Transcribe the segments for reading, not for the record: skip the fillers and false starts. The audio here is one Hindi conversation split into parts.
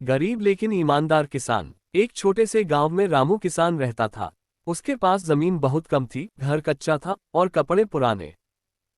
गरीब लेकिन ईमानदार किसान। एक छोटे से गांव में रामू किसान रहता था। उसके पास जमीन बहुत कम थी, घर कच्चा था और कपड़े पुराने।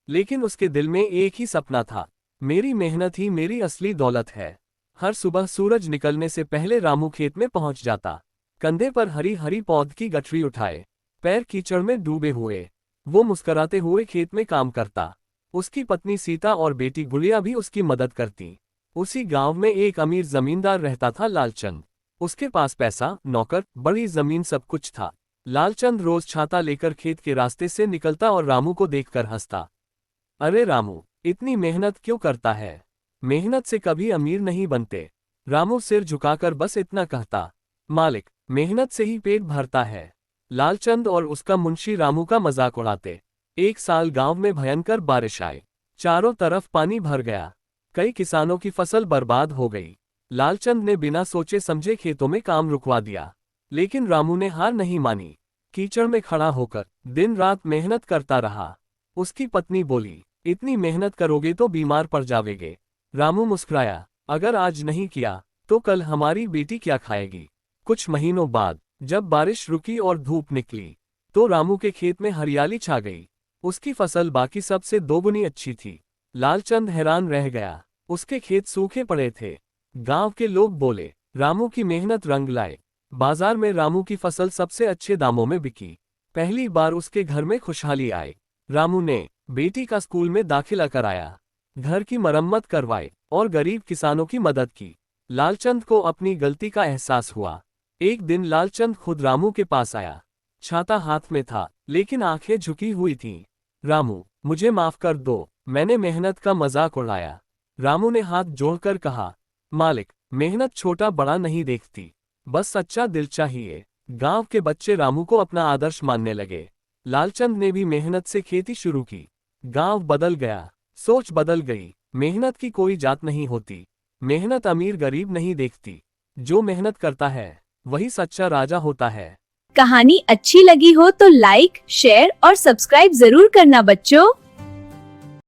लेकिन उसके दिल में एक ही सपना था, मेरी मेहनत ही मेरी असली दौलत है। हर सुबह सूरज निकलने से पहले रामू खेत में पहुंच जाता। कंधे पर हरी हरी पौध की गठरी उठाए, पैर कीचड़ में डूबे हुए, वो मुस्कुराते हुए खेत में काम करता। उसकी पत्नी सीता और बेटी गुड़िया भी उसकी मदद करती। उसी गांव में एक अमीर जमींदार रहता था, लालचंद। उसके पास पैसा, नौकर, बड़ी जमीन, सब कुछ था। लालचंद रोज छाता लेकर खेत के रास्ते से निकलता और रामू को देखकर हंसता। अरे रामू, इतनी मेहनत क्यों करता है? मेहनत से कभी अमीर नहीं बनते। रामू सिर झुकाकर बस इतना कहता, मालिक, मेहनत से ही पेट भरता है। लालचंद और उसका मुंशी रामू का मजाक उड़ाते। एक साल गांव में भयंकर बारिश आई। चारों तरफ पानी भर गया। कई किसानों की फसल बर्बाद हो गई। लालचंद ने बिना सोचे समझे खेतों में काम रुकवा दिया। लेकिन रामू ने हार नहीं मानी। कीचड़ में खड़ा होकर दिन रात मेहनत करता रहा। उसकी पत्नी बोली, इतनी मेहनत करोगे तो बीमार पड़ जाओगे। रामू मुस्कुराया, अगर आज नहीं किया तो कल हमारी बेटी क्या खाएगी? कुछ महीनों बाद जब बारिश रुकी और धूप निकली, तो रामू के खेत में हरियाली छा गई। उसकी फसल बाकी सबसे दोगुनी अच्छी थी। लालचंद हैरान रह गया। उसके खेत सूखे पड़े थे। गांव के लोग बोले, रामू की मेहनत रंग लाए। बाजार में रामू की फसल सबसे अच्छे दामों में बिकी। पहली बार उसके घर में खुशहाली आई। रामू ने बेटी का स्कूल में दाखिला कराया, घर की मरम्मत करवाई और गरीब किसानों की मदद की। लालचंद को अपनी गलती का एहसास हुआ। एक दिन लालचंद खुद रामू के पास आया। छाता हाथ में था, लेकिन आंखें झुकी हुई थीं। रामू, मुझे माफ कर दो, मैंने मेहनत का मजाक उड़ाया। रामू ने हाथ जोड़कर कहा, मालिक, मेहनत छोटा बड़ा नहीं देखती, बस सच्चा दिल चाहिए। गांव के बच्चे रामू को अपना आदर्श मानने लगे। लालचंद ने भी मेहनत से खेती शुरू की। गांव बदल गया, सोच बदल गई। मेहनत की कोई जात नहीं होती। मेहनत अमीर गरीब नहीं देखती। जो मेहनत करता है वही सच्चा राजा होता है। कहानी अच्छी लगी हो तो लाइक, शेयर और सब्सक्राइब जरूर करना बच्चों।